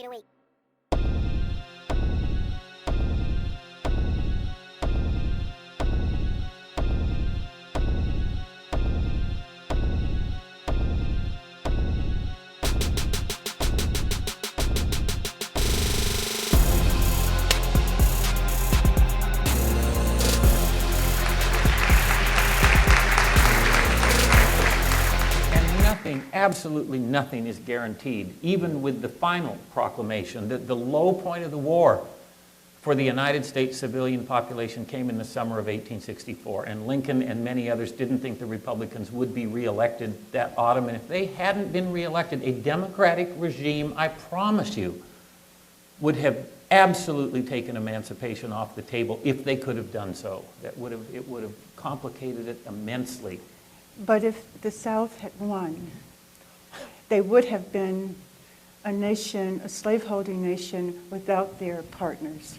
Wait a week. Absolutely nothing is guaranteed, even with the final proclamation. The low point of the war for the United States civilian population came in the summer of 1864, and Lincoln and many others didn't think the Republicans would be reelected that autumn. And if they hadn't been reelected, a democratic regime, I promise you, would have absolutely taken emancipation off the table if they could have done so. It would have complicated it immensely. But if the South had won, they would have been a nation, a slaveholding nation, without their partners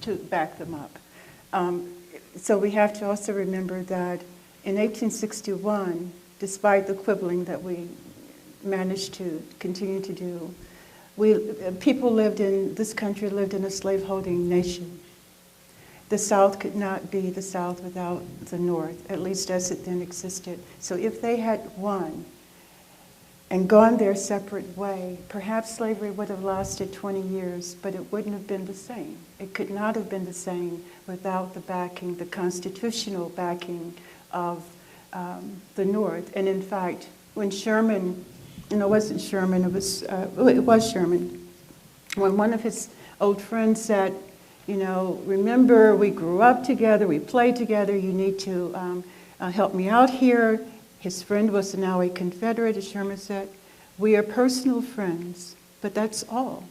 to back them up. So we have to also remember that in 1861, despite the quibbling that we managed to continue to do, people lived in this country lived in a slaveholding nation. The South could not be the South without the North, at least as it then existed. So if they had won and gone their separate way, perhaps slavery would have lasted 20 years, but it wouldn't have been the same. It could not have been the same without the backing, the constitutional backing of the North. And in fact, when Sherman, it wasn't Sherman, it was Sherman, when one of his old friends said, remember, we grew up together, we played together, you need to help me out here. His friend was now a Confederate, as Sherman said. We are personal friends, but that's all.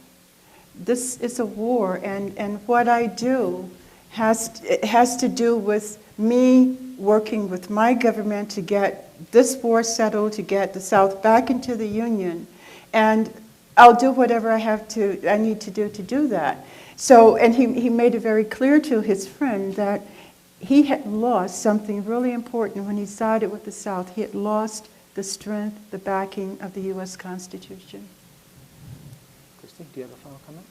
This is a war, and what I do has to do with me working with my government to get this war settled, to get the South back into the Union, and I'll do whatever I need to do that. So, and he made it very clear to his friend that he had lost something really important when he sided with the South. He had lost the strength, the backing of the U.S. Constitution. Christy, do you have a final comment?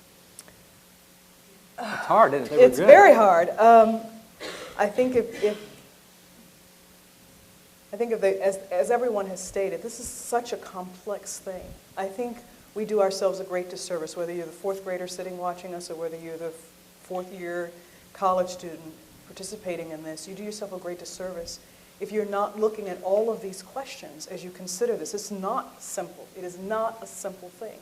It's hard, isn't it? It's very hard. I think as everyone has stated, this is such a complex thing. I think we do ourselves a great disservice, whether you're the fourth grader sitting watching us or whether you're the fourth year college student participating in this. You do yourself a great disservice if you're not looking at all of these questions as you consider this. It's not simple. It is not a simple thing.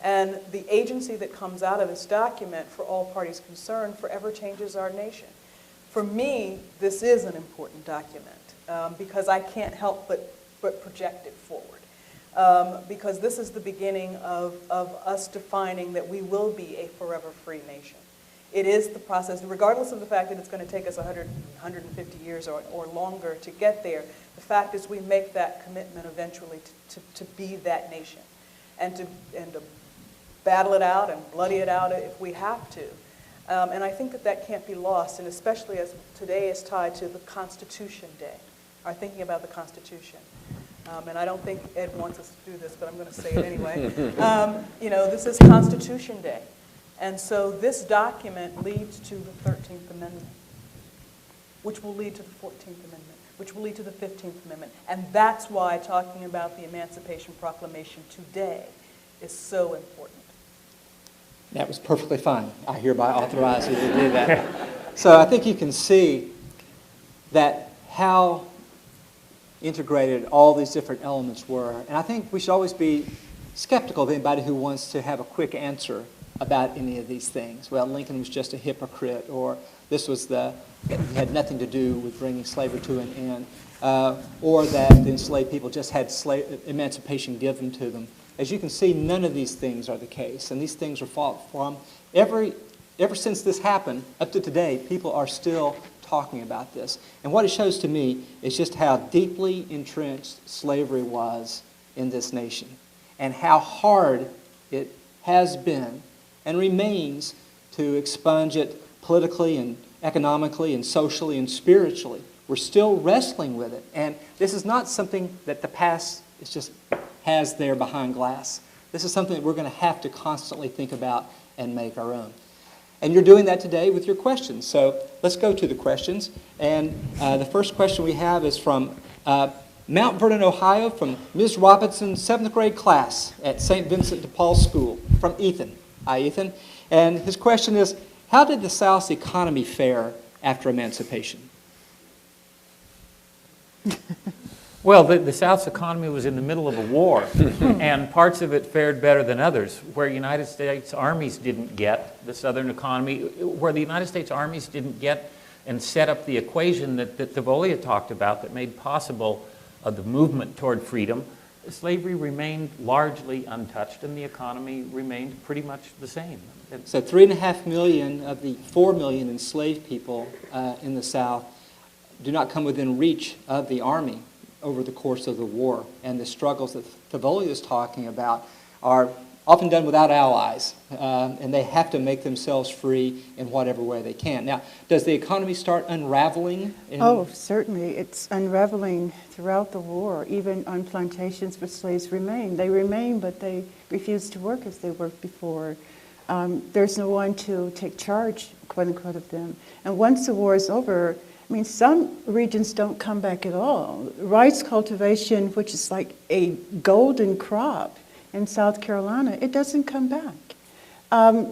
And the agency that comes out of this document for all parties concerned forever changes our nation. For me, this is an important document because I can't help but project it forward. Because this is the beginning of us defining that we will be a forever free nation. It is the process, regardless of the fact that it's going to take us 100, 150 years or longer to get there. The fact is we make that commitment eventually to be that nation and to battle it out and bloody it out if we have to. And I think that can't be lost, and especially as today is tied to the Constitution Day, our thinking about the Constitution. And I don't think Ed wants us to do this, but I'm going to say it anyway. This is Constitution Day. And so this document leads to the 13th Amendment, which will lead to the 14th Amendment, which will lead to the 15th Amendment. And that's why talking about the Emancipation Proclamation today is so important. That was perfectly fine. I hereby authorize you to do that. So I think you can see that how integrated all these different elements were. And I think we should always be skeptical of anybody who wants to have a quick answer about any of these things. Well, Lincoln was just a hypocrite, or this was it had nothing to do with bringing slavery to an end, or that the enslaved people just had emancipation given to them. As you can see, none of these things are the case, and these things are fought from. Ever since this happened, up to today, people are still talking about this. And what it shows to me is just how deeply entrenched slavery was in this nation, and how hard it has been and remains to expunge it politically and economically and socially and spiritually. We're still wrestling with it. And this is not something that the past is just has there behind glass. This is something that we're going to have to constantly think about and make our own. And you're doing that today with your questions. So let's go to the questions. And the first question we have is from Mount Vernon, Ohio, from Ms. Robinson's 7th grade class at St. Vincent de Paul School, from Ethan. Hi, Ethan. And his question is, how did the South's economy fare after emancipation? Well, the South's economy was in the middle of a war, and parts of it fared better than others. Where United States armies didn't get the Southern economy, where the United States armies didn't get and set up the equation that Thavolia talked about that made possible the movement toward freedom, slavery remained largely untouched, and the economy remained pretty much the same. So 3.5 million of the 4 million enslaved people in the South do not come within reach of the Army over the course of the war. And the struggles that Thavolia is talking about are often done without allies, and they have to make themselves free in whatever way they can. Now, does the economy start unraveling? Oh, certainly. It's unraveling throughout the war. Even on plantations where slaves remain. They remain, but they refuse to work as they worked before. There's no one to take charge, quote unquote, of them. And once the war is over, I mean, some regions don't come back at all. Rice cultivation, which is like a golden crop in South Carolina, it doesn't come back.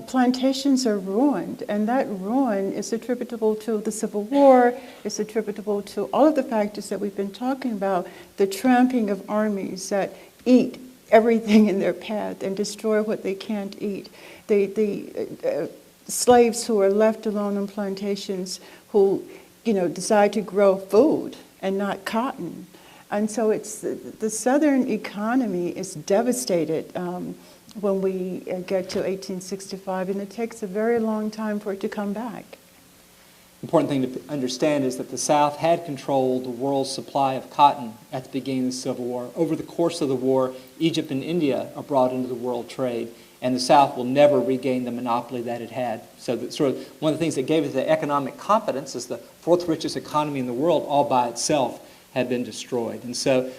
Plantations are ruined, and that ruin is attributable to the Civil War, it's attributable to all of the factors that we've been talking about, the tramping of armies that eat everything in their path and destroy what they can't eat. The slaves who are left alone on plantations who decide to grow food and not cotton. And so it's the Southern economy is devastated when we get to 1865, and it takes a very long time for it to come back. Important thing to understand is that the South had controlled the world's supply of cotton at the beginning of the Civil War. Over the course of the war, Egypt and India are brought into the world trade, and the South will never regain the monopoly that it had. So that sort of one of the things that gave it the economic confidence is the fourth richest economy in the world all by itself had been destroyed. And so,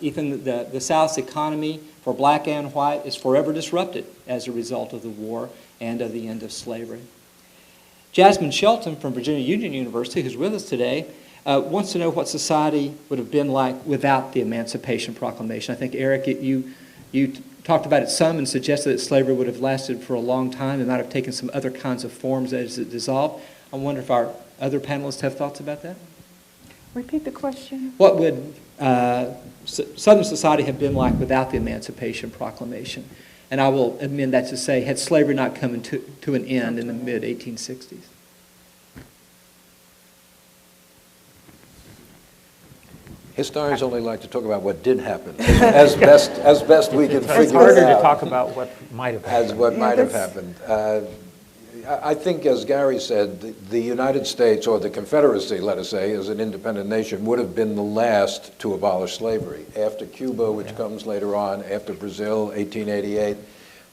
Ethan, the South's economy for black and white is forever disrupted as a result of the war and of the end of slavery. Jasmine Shelton from Virginia Union University, who's with us today, wants to know what society would have been like without the Emancipation Proclamation. I think, Eric, you talked about it some and suggested that slavery would have lasted for a long time and might have taken some other kinds of forms as it dissolved. I wonder if our other panelists have thoughts about that? Repeat the question. What would Southern society have been like without the Emancipation Proclamation? And I will amend that to say, had slavery not come to an end in the mid-1860s? Historians only like to talk about what did happen, as best we can figure it out. It's harder to talk about what might have happened. As what might have happened. I think, as Gary said, the United States, or the Confederacy, let us say, as an independent nation, would have been the last to abolish slavery. After Cuba, which comes later on, after Brazil, 1888,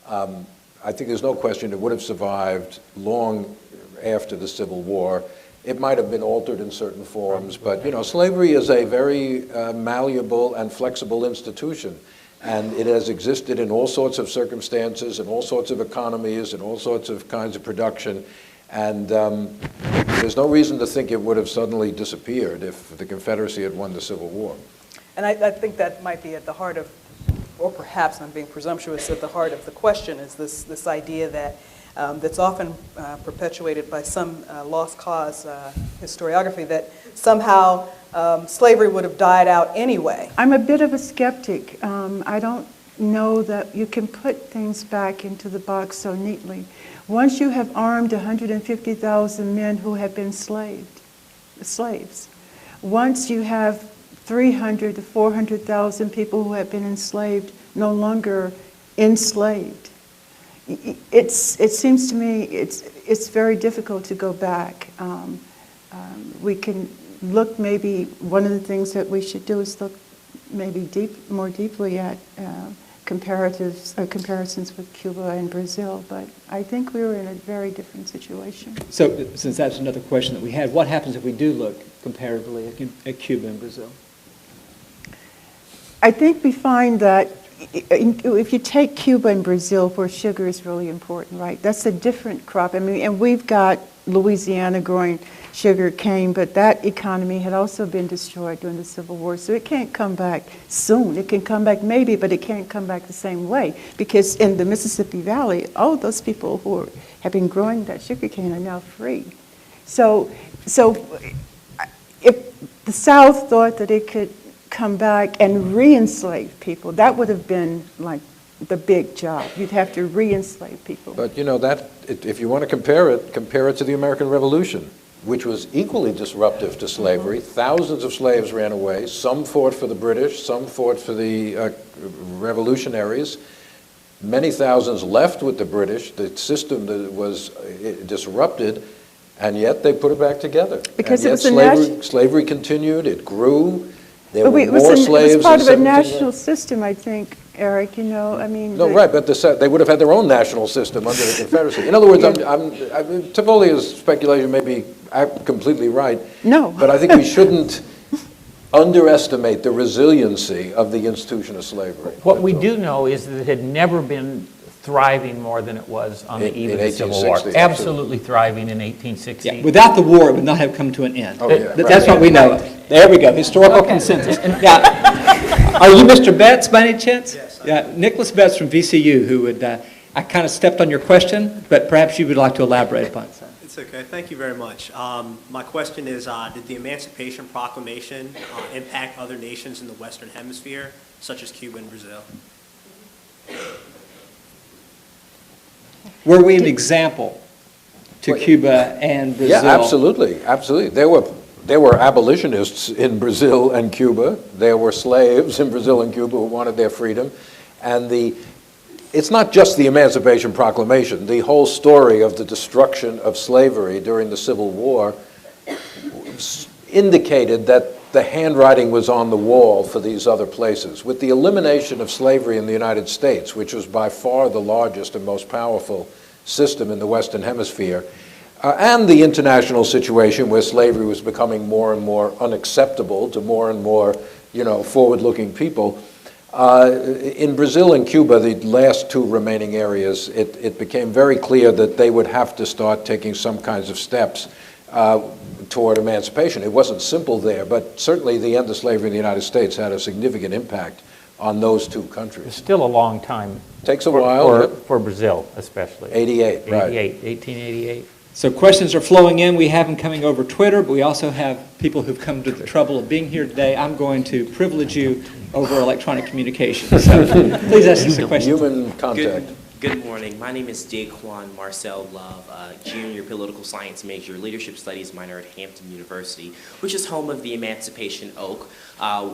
I think there's no question it would have survived long after the Civil War. It might have been altered in certain forms, but slavery is a very malleable and flexible institution. And it has existed in all sorts of circumstances, in all sorts of economies, in all sorts of kinds of production. And there's no reason to think it would have suddenly disappeared if the Confederacy had won the Civil War. And I think that might be at the heart of, or perhaps I'm being presumptuous, at the heart of the question is this idea that that's often perpetuated by some lost cause historiography, that somehow slavery would have died out anyway. I'm a bit of a skeptic. I don't know that you can put things back into the box so neatly. Once you have armed 150,000 men who have been slaves, once you have 300 to 400,000 people who have been enslaved, no longer enslaved, it seems to me it's very difficult to go back. We can look, maybe one of the things that we should do is look maybe more deeply at comparisons with Cuba and Brazil, but I think we were in a very different situation. So, since that's another question that we had, what happens if we do look comparatively at Cuba and Brazil? I think we find that if you take Cuba and Brazil, where sugar is really important, right? That's a different crop. I mean, and we've got Louisiana growing sugar cane, but that economy had also been destroyed during the Civil War, so it can't come back soon. It can come back maybe, but it can't come back the same way, because in the Mississippi Valley, all those people who have been growing that sugar cane are now free. So if the South thought that it could come back and re-enslave people, that would have been like the big job. You'd have to re-enslave people. But you know, if you want to compare it to the American Revolution, which was equally disruptive to slavery. Thousands of slaves ran away. Some fought for the British, some fought for the revolutionaries. Many thousands left with the British. The system that was disrupted, and yet they put it back together. Because and yet slavery continued, it grew. There were more slaves. It was part of a national system, I think, Eric, you know, I mean... No, right, but they would have had their own national system under the Confederacy. In other words, Tavolia's speculation may be completely right. No. But I think we shouldn't underestimate the resiliency of the institution of slavery. What we do know is that it had never been thriving more than it was on the eve of the Civil War. Absolutely thriving in 1860. Yeah, without the war, it would not have come to an end. Oh, yeah, That's what we know. There we go, historical consensus. Yeah. Are you Mr. Betts by any chance? Yes. Yeah, Nicholas Betts from VCU, who would, I kind of stepped on your question, but perhaps you would like to elaborate upon it. It's okay. Thank you very much. My question is, did the Emancipation Proclamation impact other nations in the Western Hemisphere, such as Cuba and Brazil? Were we an example to Cuba and Brazil? Yeah, absolutely, absolutely. There were abolitionists in Brazil and Cuba. There were slaves in Brazil and Cuba who wanted their freedom. And it's not just the Emancipation Proclamation. The whole story of the destruction of slavery during the Civil War indicated that the handwriting was on the wall for these other places. With the elimination of slavery in the United States, which was by far the largest and most powerful system in the Western Hemisphere, and the international situation where slavery was becoming more and more unacceptable to more and more, forward-looking people. In Brazil and Cuba, the last two remaining areas, it became very clear that they would have to start taking some kinds of steps toward emancipation. It wasn't simple there, but certainly the end of slavery in the United States had a significant impact on those two countries. It's still a long time. Takes a while. For Brazil, especially. 88, right. 1888. So questions are flowing in. We have them coming over Twitter, but we also have people who've come to the trouble of being here today. I'm going to privilege you over electronic communication. So please ask us a question. Human contact. Good morning. My name is Daquan Marcel Love, junior political science major, leadership studies minor at Hampton University, which is home of the Emancipation Oak,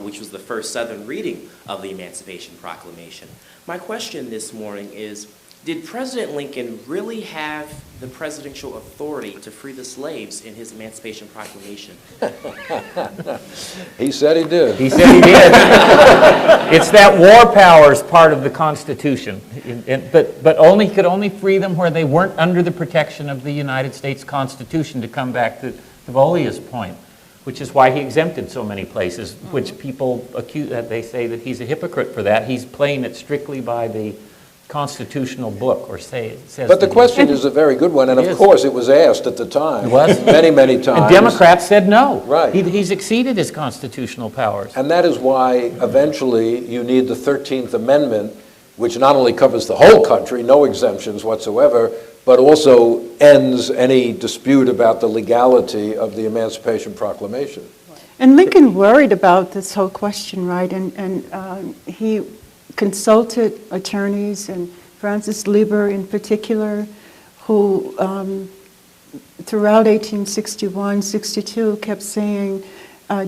which was the first Southern reading of the Emancipation Proclamation. My question this morning is, did President Lincoln really have the presidential authority to free the slaves in his Emancipation Proclamation? He said he did. He said he did. It's that war powers part of the Constitution, but he could only free them where they weren't under the protection of the United States Constitution, to come back to Thavolia's point, which is why he exempted so many places, which people accuse, they say that he's a hypocrite for that. He's playing it strictly by the constitutional book, or says. But the question is a very good one, and of course it was asked at the time. It was? Many, many times. And Democrats said no. Right. He's exceeded his constitutional powers. And that is why eventually you need the 13th Amendment, which not only covers the whole country, no exemptions whatsoever, but also ends any dispute about the legality of the Emancipation Proclamation. And Lincoln worried about this whole question, right? And he consulted attorneys, and Francis Lieber in particular, who throughout 1861, 62 kept saying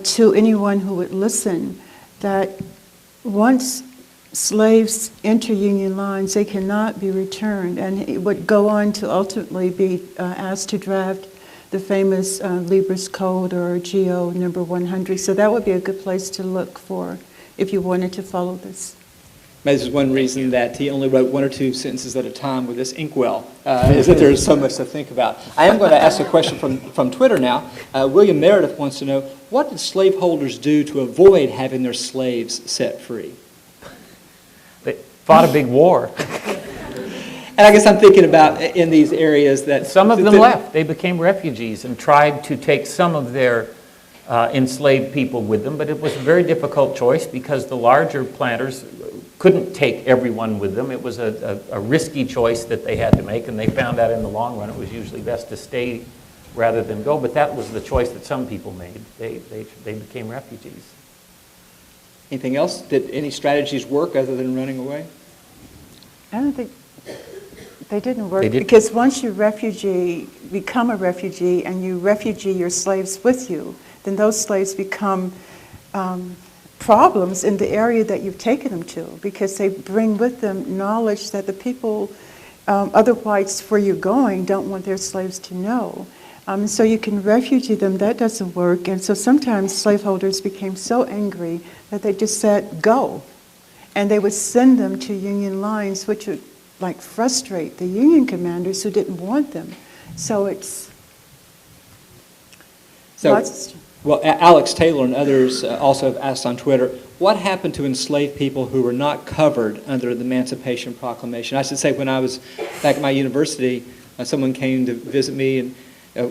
to anyone who would listen that once slaves enter Union lines, they cannot be returned, and he would go on to ultimately be asked to draft the famous Lieber's Code, or GO number 100. So that would be a good place to look for if you wanted to follow this. This is one reason that he only wrote one or two sentences at a time with this inkwell, is that there's so much to think about. I am going to ask a question from Twitter now. William Meredith wants to know, what did slaveholders do to avoid having their slaves set free? They fought a big war. And I guess I'm thinking about in these areas that... Some of them left. They became refugees and tried to take some of their enslaved people with them, but it was a very difficult choice because the larger planters couldn't take everyone with them. It was a risky choice that they had to make, and they found out in the long run it was usually best to stay rather than go, but that was the choice that some people made. They became refugees. Anything else? Did any strategies work other than running away? I don't think they didn't work They did. because once you become a refugee and you refugee your slaves with you, then those slaves become problems in the area that you've taken them to because they bring with them knowledge that the people, other whites where you're going, don't want their slaves to know. So you can refugee them, that doesn't work. And so sometimes slaveholders became so angry that they just said, go. And they would send them to Union lines, which would like frustrate the Union commanders who didn't want them. So it's lots. Well, Alex Taylor and others also have asked on Twitter, what happened to enslaved people who were not covered under the Emancipation Proclamation? I should say when I was back at my university, someone came to visit me and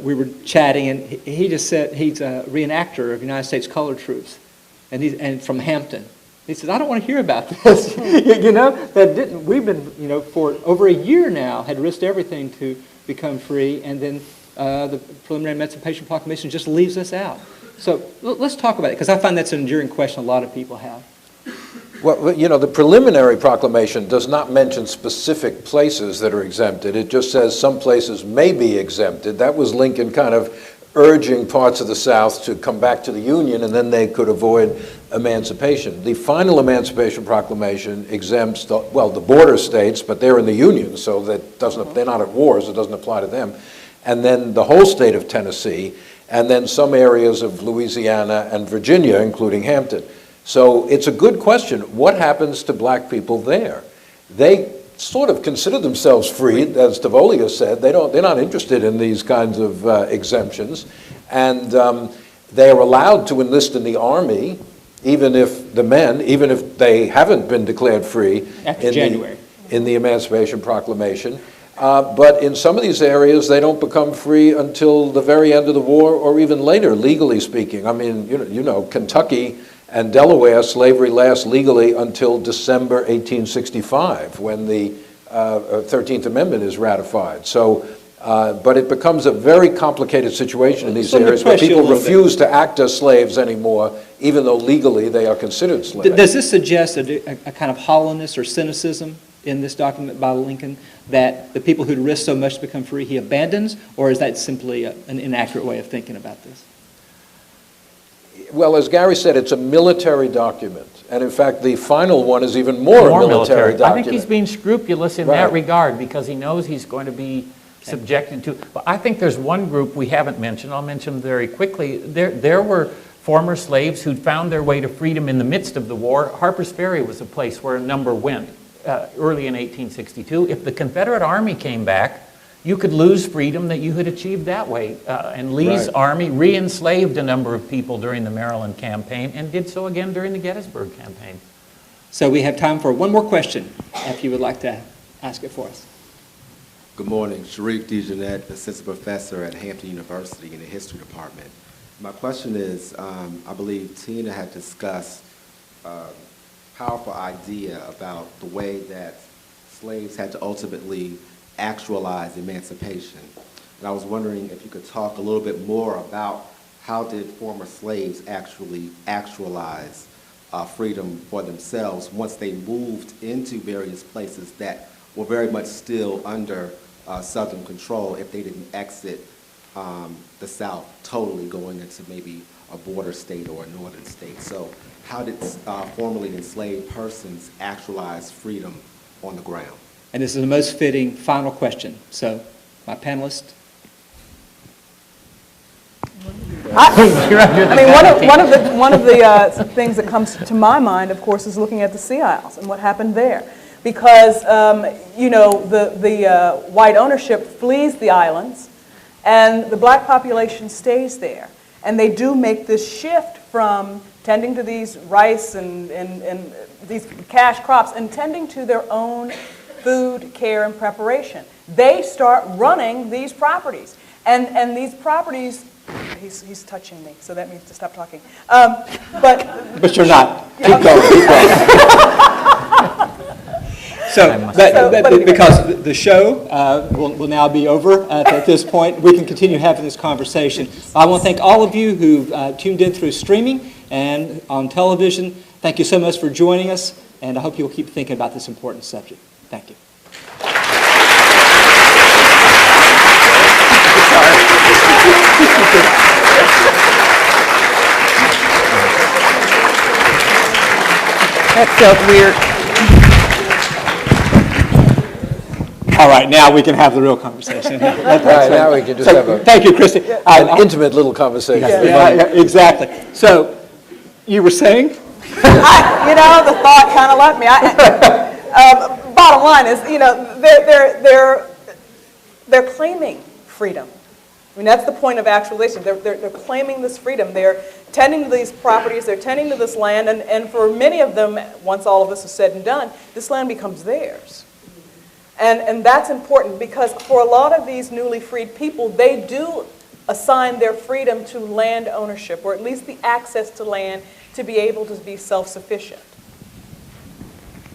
we were chatting, and he just said he's a reenactor of United States colored troops, and from Hampton. He says, I don't want to hear about this. You know, we've been, for over a year now, had risked everything to become free, and then the Preliminary Emancipation Proclamation just leaves us out. So let's talk about it, because I find that's an enduring question a lot of people have. Well, the Preliminary Proclamation does not mention specific places that are exempted. It just says some places may be exempted. That was Lincoln kind of urging parts of the South to come back to the Union, and then they could avoid emancipation. The final Emancipation Proclamation exempts the border states, but they're in the Union, so they're not at war, so it doesn't apply to them. And then the whole state of Tennessee, and then some areas of Louisiana and Virginia, including Hampton. So it's a good question. What happens to black people there? They sort of consider themselves free, as Thavolia said. They're not interested in these kinds of exemptions. And they are allowed to enlist in the Army, even if they haven't been declared free after January in the Emancipation Proclamation. But in some of these areas, they don't become free until the very end of the war, or even later, legally speaking. I mean, Kentucky and Delaware, slavery lasts legally until December 1865, when the 13th Amendment is ratified. So, but it becomes a very complicated situation in these areas where people refuse to act as slaves anymore, even though legally they are considered slaves. Does this suggest a kind of hollowness or cynicism in this document by Lincoln, that the people who'd risked so much to become free he abandons, or is that simply an inaccurate way of thinking about this? Well, as Gary said, it's a military document. And in fact, the final one is even more a military document. I think he's being scrupulous in that regard because he knows he's going to be subjected to. But I think there's one group we haven't mentioned. I'll mention them very quickly. There were former slaves who'd found their way to freedom in the midst of the war. Harper's Ferry was a place where a number went early in 1862. If the Confederate Army came back, you could lose freedom that you had achieved that way. And Lee's army re-enslaved a number of people during the Maryland campaign and did so again during the Gettysburg campaign. So we have time for one more question, if you would like to ask it for us. Good morning. Sharif DeJeanette, Assistant Professor at Hampton University in the History Department. My question is, I believe Tina had discussed a powerful idea about the way that slaves had to ultimately actualize emancipation. And I was wondering if you could talk a little bit more about how did former slaves actually actualize freedom for themselves once they moved into various places that were very much still under Southern control, if they didn't exit the South totally, going into maybe a border state or a northern state. So how did formerly enslaved persons actualize freedom on the ground? And this is the most fitting final question. So, my panelists. One of the things that comes to my mind, of course, is looking at the Sea Isles and what happened there, because the white ownership flees the islands, and the black population stays there, and they do make this shift from tending to these rice and these cash crops, and tending to their own food, care, and preparation. They start running these properties. And these properties, he's touching me, so that means to stop talking. But you're not. Keep going, keep going. Because the show will now be over at this point, we can continue having this conversation. I want to thank all of you who tuned in through streaming and on television. Thank you so much for joining us, and I hope you'll keep thinking about this important subject. Thank you. That felt weird. All right, now we can have the real conversation. All right, now we can just have a... Thank you, Christy. An intimate little conversation. Yeah, exactly. So, you were saying? The thought kind of left me. Bottom line is, they're claiming freedom. I mean, that's the point of actualization. They're claiming this freedom. They're tending to these properties. They're tending to this land. And for many of them, once all of this is said and done, this land becomes theirs. And that's important because for a lot of these newly freed people, they do assign their freedom to land ownership, or at least the access to land to be able to be self-sufficient.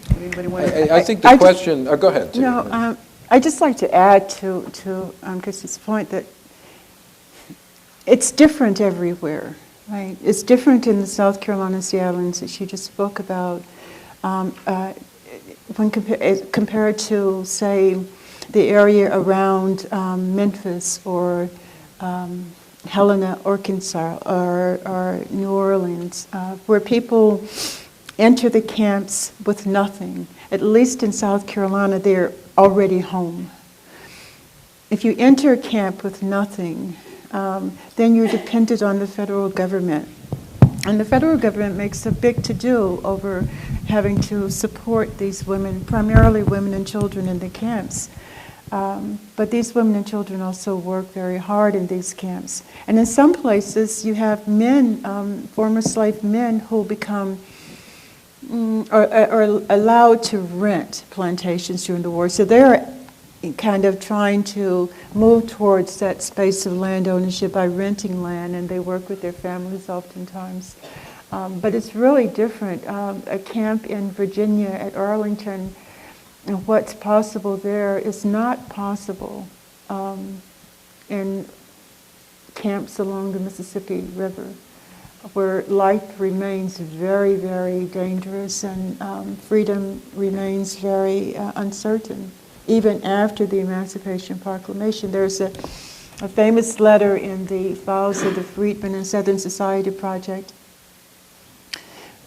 I think the question... go ahead. No, I'd just like to add to Christy's point that it's different everywhere, right? It's different in the South Carolina Sea Islands that she just spoke about. When compared to, say, the area around Memphis or Helena, Arkansas, or New Orleans, where people enter the camps with nothing. At least in South Carolina, they're already home. If you enter a camp with nothing, then you're dependent on the federal government. And the federal government makes a big to-do over having to support these women, primarily women and children in the camps. But these women and children also work very hard in these camps. And in some places, you have men, former slave men, who become are allowed to rent plantations during the war. So they're kind of trying to move towards that space of land ownership by renting land, and they work with their families oftentimes. But it's really different. A camp in Virginia at Arlington, and what's possible there is not possible in camps along the Mississippi River, where life remains very, very dangerous and freedom remains very uncertain, even after the Emancipation Proclamation. There's a famous letter in the files of the Freedmen and Southern Society Project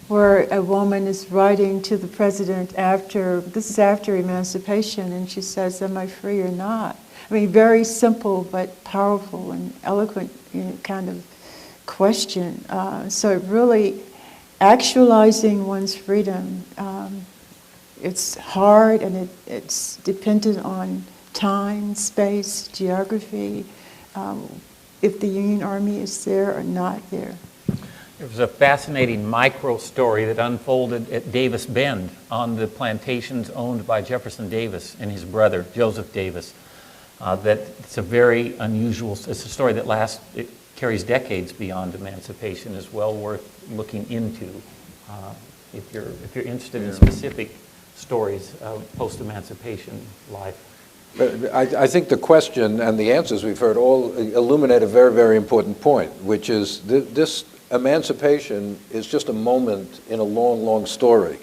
where a woman is writing to the president this is after emancipation, and she says, am I free or not? I mean, very simple but powerful and eloquent kind of question. So really actualizing one's freedom, it's hard, and it's dependent on time, space, geography, if the Union Army is there or not there. There was a fascinating micro story that unfolded at Davis Bend on the plantations owned by Jefferson Davis and his brother, Joseph Davis. It's a very unusual, it's a story that it carries decades beyond emancipation, is well worth looking into if you're interested in specific stories of post-emancipation life. But I think the question and the answers we've heard all illuminate a very, very important point, which is this emancipation is just a moment in a long, long story.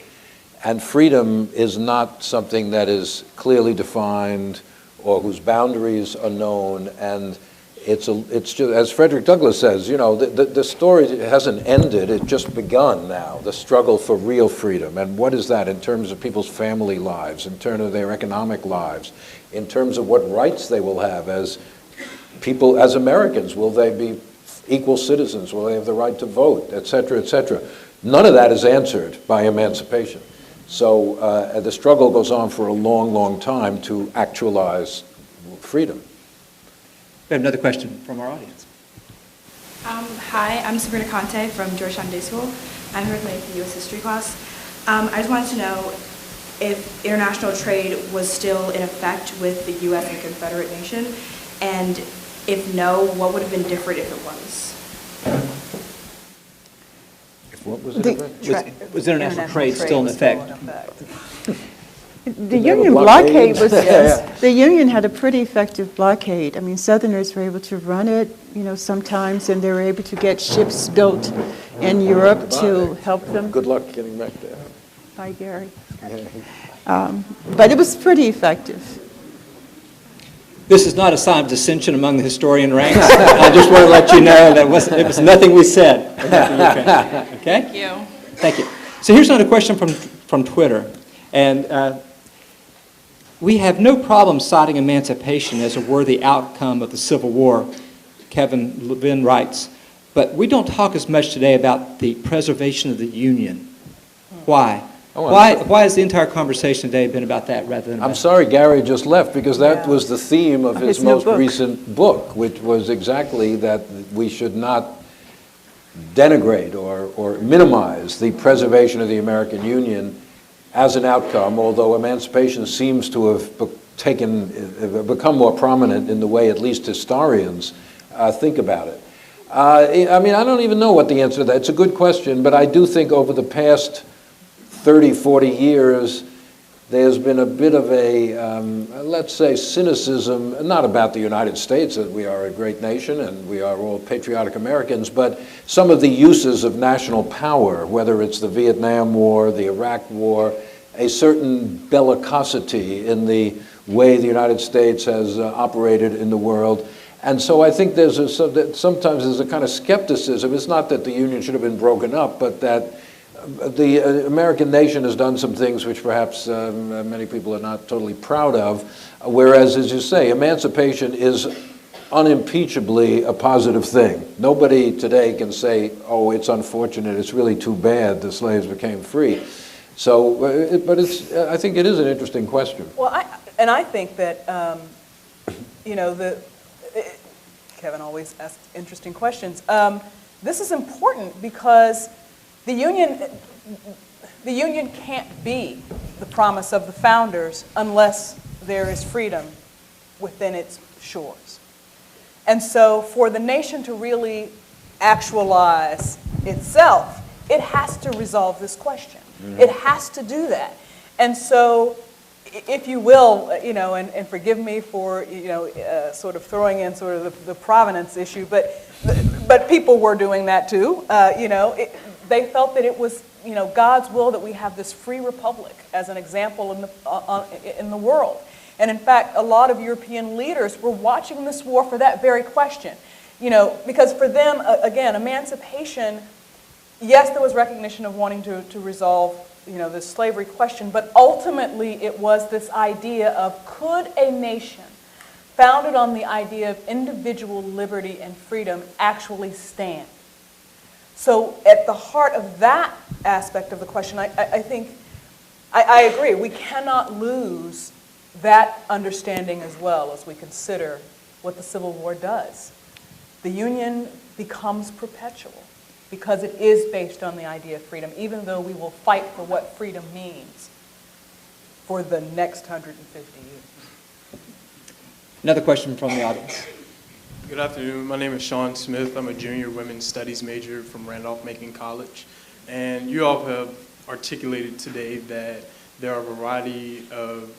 And freedom is not something that is clearly defined or whose boundaries are known. And it's just, as Frederick Douglass says, the story hasn't ended, it's just begun now, the struggle for real freedom. And what is that in terms of people's family lives, in terms of their economic lives, in terms of what rights they will have as people, as Americans? Will they be equal citizens? Will they have the right to vote, et cetera, et cetera? None of that is answered by emancipation. So the struggle goes on for a long, long time to actualize freedom. We have another question from our audience. Hi, I'm Sabrina Conte from Georgetown Day School. I'm here with my U.S. history class. I just wanted to know if international trade was still in effect with the U.S. and Confederate nation, and if no, what would have been different if it was? What was it? Was international trade still in effect? The Union blockade was, the Union had a pretty effective blockade. I mean, Southerners were able to run it, sometimes, and they were able to get ships built in Europe to help them. Good luck getting back there. Bye, Gary. But it was pretty effective. This is not a sign of dissension among the historian ranks. I just want to let you know that it was nothing we said about the Ukraine. Okay? Thank you. Thank you. So here's another question from Twitter. And we have no problem citing emancipation as a worthy outcome of the Civil War, Kevin Levin writes. But we don't talk as much today about the preservation of the Union. Why? Why has the entire conversation today been about that rather than about... I'm sorry Gary just left, because that was the theme of his most recent book, which was exactly that we should not denigrate or minimize the preservation of the American Union as an outcome, although emancipation seems to have become more prominent in the way at least historians think about it. I mean, I don't even know what the answer to that. It's a good question, but I do think over the past 30, 40 years, there's been a bit of a, let's say, cynicism, not about the United States, that we are a great nation and we are all patriotic Americans, but some of the uses of national power, whether it's the Vietnam War, the Iraq War, a certain bellicosity in the way the United States has operated in the world. And so I think sometimes there's a kind of skepticism. It's not that the Union should have been broken up, but that the American nation has done some things which perhaps many people are not totally proud of, whereas, as you say, emancipation is unimpeachably a positive thing. Nobody today can say, oh, it's unfortunate, it's really too bad the slaves became free. So, but I think it is an interesting question. Well, I think that, Kevin always asks interesting questions. This is important because the Union can't be the promise of the founders unless there is freedom within its shores. And so for the nation to really actualize itself, it has to resolve this question. Mm-hmm. It has to do that. And so, if you will, and forgive me for, sort of throwing in sort of the provenance issue, but people were doing that too. They felt that it was, God's will that we have this free republic as an example in the world. And in fact, a lot of European leaders were watching this war for that very question. Because for them, again, emancipation, yes, there was recognition of wanting to resolve, this slavery question, but ultimately it was this idea of, could a nation founded on the idea of individual liberty and freedom actually stand? So at the heart of that aspect of the question, I think, I agree, we cannot lose that understanding as well as we consider what the Civil War does. The Union becomes perpetual because it is based on the idea of freedom, even though we will fight for what freedom means for the next 150 years. Another question from the audience. Good afternoon. My name is Sean Smith. I'm a junior women's studies major from Randolph-Macon College. And you all have articulated today that there are a variety of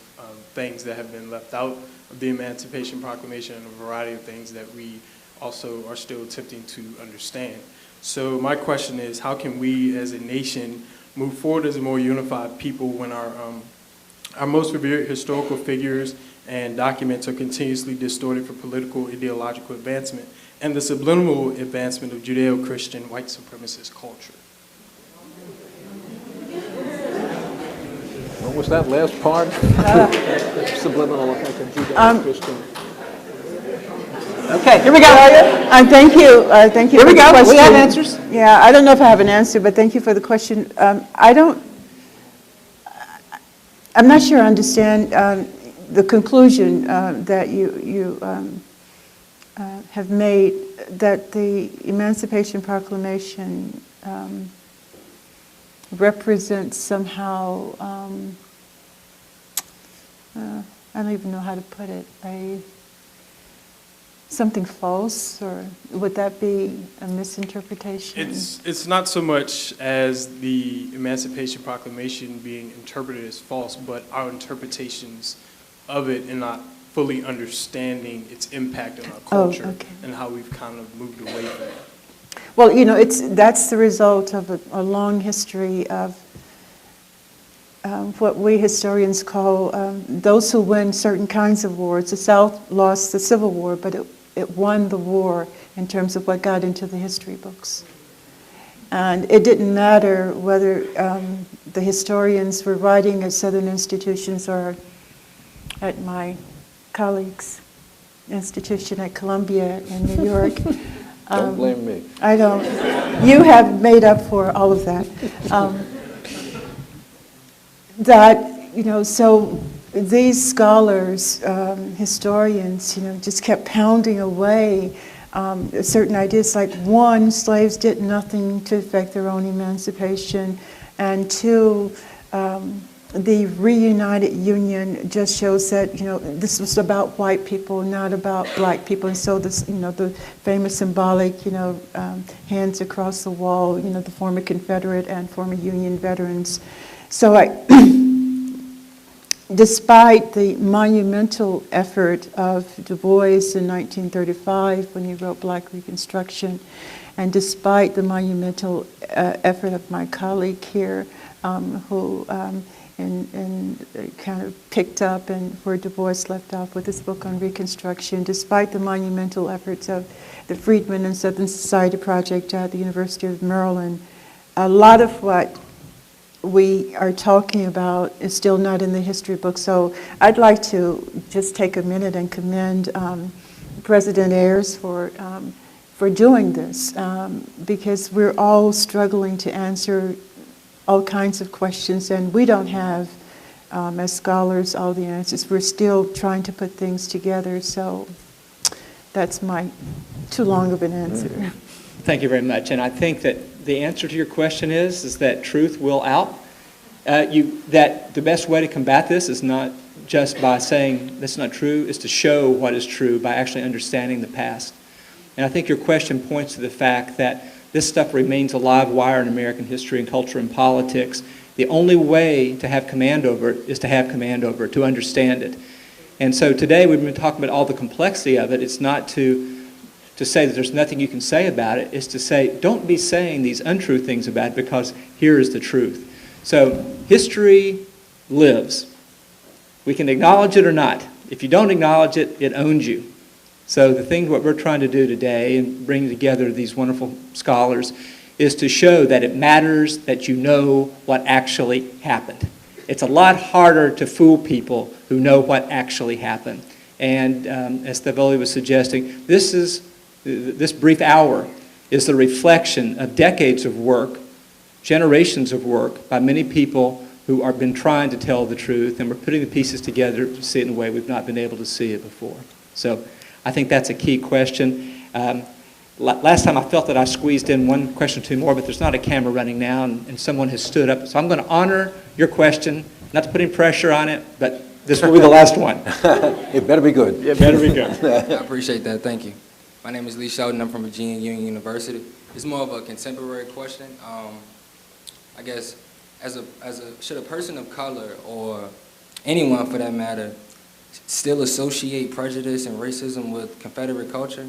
things that have been left out of the Emancipation Proclamation and a variety of things that we also are still attempting to understand. So my question is, how can we as a nation move forward as a more unified people when our most revered historical figures and documents are continuously distorted for political ideological advancement and the subliminal advancement of Judeo-Christian white supremacist culture? What was that last part? Subliminal effect of Judeo-Christian. Okay, here we go. Thank you. Thank you. Here we go. Question. We have answers. Yeah, I don't know if I have an answer, but thank you for the question. I'm not sure I understand the conclusion that you have made, that the Emancipation Proclamation represents somehow, I don't even know how to put it, something false, or would that be a misinterpretation? It's not so much as the Emancipation Proclamation being interpreted as false, but our interpretations of it and not fully understanding its impact on our culture and how we've kind of moved away from it. Well, you know, that's the result of a long history of what we historians call those who win certain kinds of wars. The South lost the Civil War, but it won the war in terms of what got into the history books. And it didn't matter whether the historians were writing at Southern institutions or at my colleague's institution at Columbia in New York. Don't blame me. I don't. You have made up for all of that. So these scholars, historians, just kept pounding away certain ideas like, one, slaves did nothing to affect their own emancipation, and two, the reunited Union just shows that, this was about white people, not about black people. And so this, the famous symbolic, hands across the wall, the former Confederate and former Union veterans. So despite the monumental effort of Du Bois in 1935 when he wrote Black Reconstruction, and despite the monumental effort of my colleague here, who and kind of picked up and where Du Bois left off with his book on Reconstruction, despite the monumental efforts of the Freedmen and Southern Society Project at the University of Maryland, a lot of what we are talking about is still not in the history book. So I'd like to just take a minute and commend President Ayers for doing this, because we're all struggling to answer all kinds of questions, and we don't have, as scholars, all the answers. We're still trying to put things together, so that's my too long of an answer. Thank you very much. And I think that the answer to your question is that truth will out. That the best way to combat this is not just by saying that's not true, is to show what is true by actually understanding the past. And I think your question points to the fact that this stuff remains a live wire in American history and culture and politics. The only way to have command over it is to have command over it, to understand it. And so today we've been talking about all the complexity of it. It's not to say that there's nothing you can say about it. It's to say, don't be saying these untrue things about it, because here is the truth. So history lives. We can acknowledge it or not. If you don't acknowledge it, it owns you. So the thing what we're trying to do today and bring together these wonderful scholars is to show that it matters that you know what actually happened. It's a lot harder to fool people who know what actually happened. And as Thavolia was suggesting, this brief hour is the reflection of decades of work, generations of work by many people who have been trying to tell the truth, and we're putting the pieces together to see it in a way we've not been able to see it before. So I think that's a key question. Last time I felt that I squeezed in one question or two more, but there's not a camera running now, and someone has stood up. So I'm going to honor your question, not to put any pressure on it, but this will be the last one. It better be good. It better be good. I appreciate that. Thank you. My name is Lee Sheldon. I'm from Virginia Union University. It's more of a contemporary question. I guess, should a person of color, or anyone for that matter, still associate prejudice and racism with Confederate culture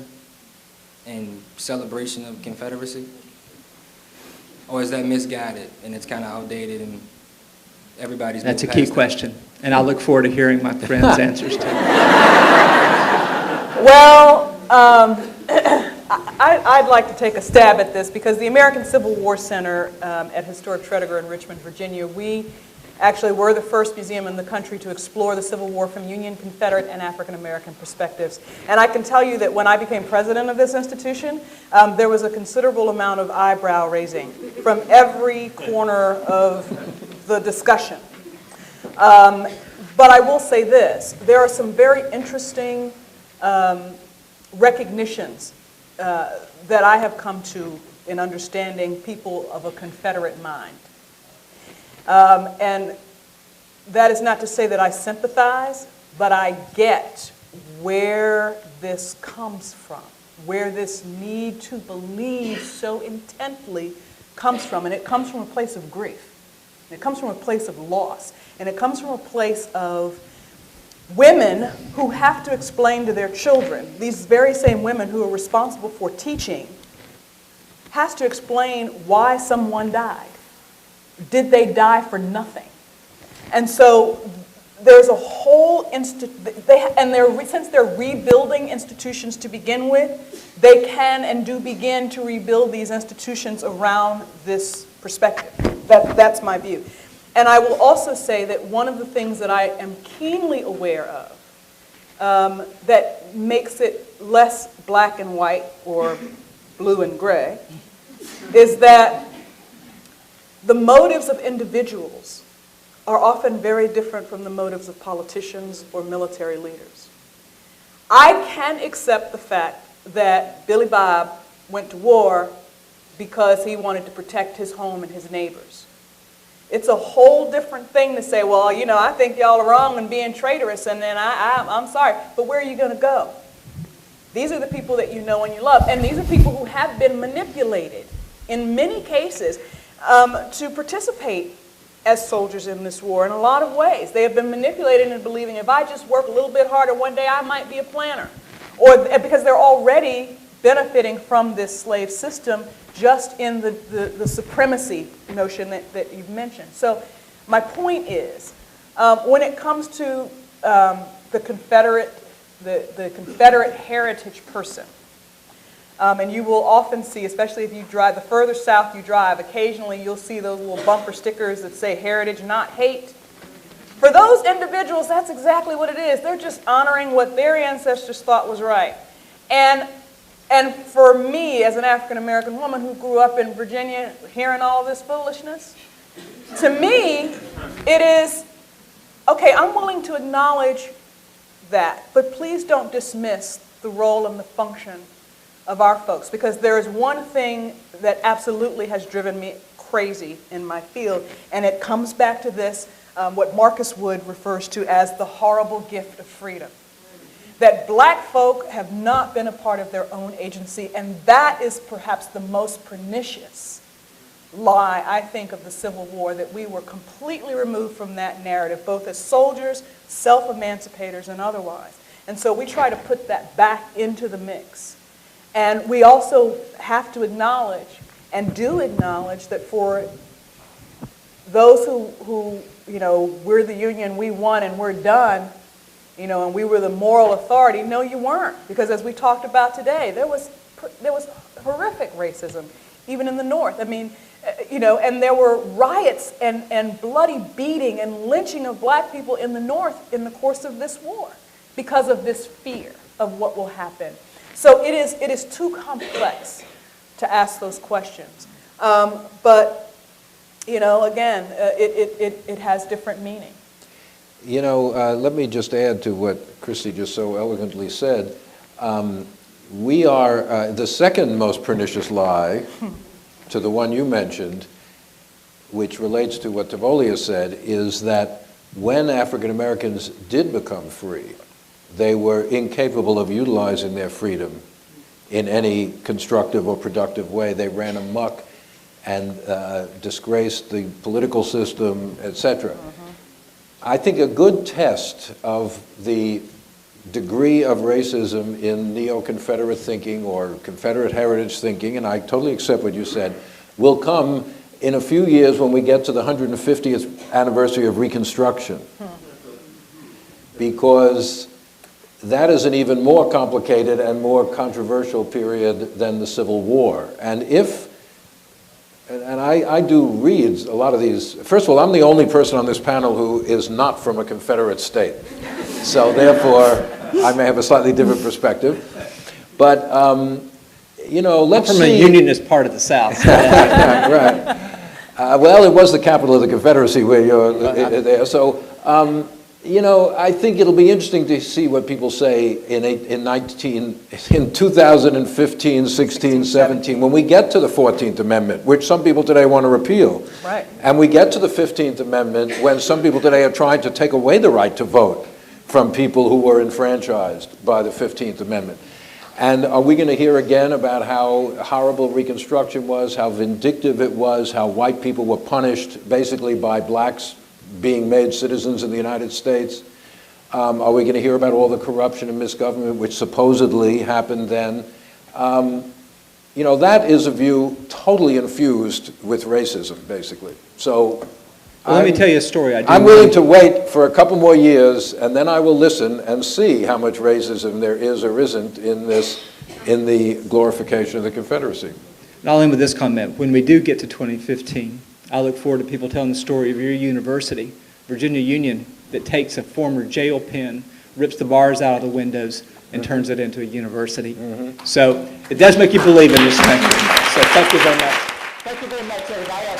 and celebration of Confederacy? Or is that misguided and it's kind of outdated and everybody's That's a key question, and I look forward to hearing my friends' answers to it. Well, I'd like to take a stab at this, because the American Civil War Center at Historic Tredegar in Richmond, Virginia, we actually were the first museum in the country to explore the Civil War from Union, Confederate, and African American perspectives. And I can tell you that when I became president of this institution, there was a considerable amount of eyebrow raising from every corner of the discussion. But I will say this, there are some very interesting recognitions that I have come to in understanding people of a Confederate mind. And that is not to say that I sympathize, but I get where this comes from, where this need to believe so intently comes from. And it comes from a place of grief. It comes from a place of loss. And it comes from a place of women who have to explain to their children, these very same women who are responsible for teaching, has to explain why someone died. Did they die for nothing? And so there's a whole since they're rebuilding institutions to begin with, they can and do begin to rebuild these institutions around this perspective. That's my view. And I will also say that one of the things that I am keenly aware of that makes it less black and white or blue and gray is that the motives of individuals are often very different from the motives of politicians or military leaders. I can accept the fact that Billy Bob went to war because he wanted to protect his home and his neighbors. It's a whole different thing to say, well, you know, I think y'all are wrong and being traitorous, and then I'm sorry, but where are you going to go? These are the people that you know and you love, and these are people who have been manipulated in many cases to participate as soldiers in this war in a lot of ways. They have been manipulated into believing if I just work a little bit harder one day, I might be a planner. Or because they're already benefiting from this slave system just in the supremacy notion that you've mentioned. So my point is, when it comes to the Confederate heritage person, and you will often see, especially if you drive, the further south you drive, occasionally you'll see those little bumper stickers that say heritage, not hate. For those individuals, that's exactly what it is. They're just honoring what their ancestors thought was right. And for me, as an African-American woman who grew up in Virginia hearing all this foolishness, to me, it is, okay, I'm willing to acknowledge that, but please don't dismiss the role and the function of our folks, because there is one thing that absolutely has driven me crazy in my field, and it comes back to this, what Marcus Wood refers to as the horrible gift of freedom. That black folk have not been a part of their own agency, and that is perhaps the most pernicious lie, I think, of the Civil War, that we were completely removed from that narrative, both as soldiers, self-emancipators, and otherwise. And so we try to put that back into the mix. And we also have to acknowledge, and do acknowledge, that for those who you know, we're the Union, we won, and we're done, you know, and we were the moral authority. No, you weren't, because as we talked about today, there was horrific racism, even in the North. I mean, you know, and there were riots and bloody beating and lynching of black people in the North in the course of this war because of this fear of what will happen. So it is too complex to ask those questions. But, you know, again, it has different meaning. You know, let me just add to what Christy just so elegantly said. We are, the second most pernicious lie to the one you mentioned, which relates to what Thavolia said, is that when African Americans did become free, they were incapable of utilizing their freedom in any constructive or productive way. They ran amok and disgraced the political system, etc. I think a good test of the degree of racism in neo-Confederate thinking or Confederate heritage thinking, and I totally accept what you said, will come in a few years when we get to the 150th anniversary of Reconstruction. Because that is an even more complicated and more controversial period than the Civil War. And I do read a lot of these. First of all, I'm the only person on this panel who is not from a Confederate state. So therefore, I may have a slightly different perspective. But, you know, let's see. From a Unionist part of the South. Right. Well, it was the capital of the Confederacy where you're there. So You know, I think it'll be interesting to see what people say in 2015, 16, 17, when we get to the 14th Amendment, which some people today want to repeal. Right. And we get to the 15th Amendment when some people today are trying to take away the right to vote from people who were enfranchised by the 15th Amendment. And are we going to hear again about how horrible Reconstruction was, how vindictive it was, how white people were punished basically by blacks being made citizens of the United States? Are we going to hear about all the corruption and misgovernment which supposedly happened then? You know, that is a view totally infused with racism, basically. So Let me tell you a story. I'm willing to wait for a couple more years, and then I will listen and see how much racism there is or isn't in the glorification of the Confederacy. And I'll end with this comment. When we do get to 2015, I look forward to people telling the story of your university, Virginia Union, that takes a former jail pen, rips the bars out of the windows, and turns it into a university. So it does make you believe in this thing. So thank you very much. Thank you very much, everybody.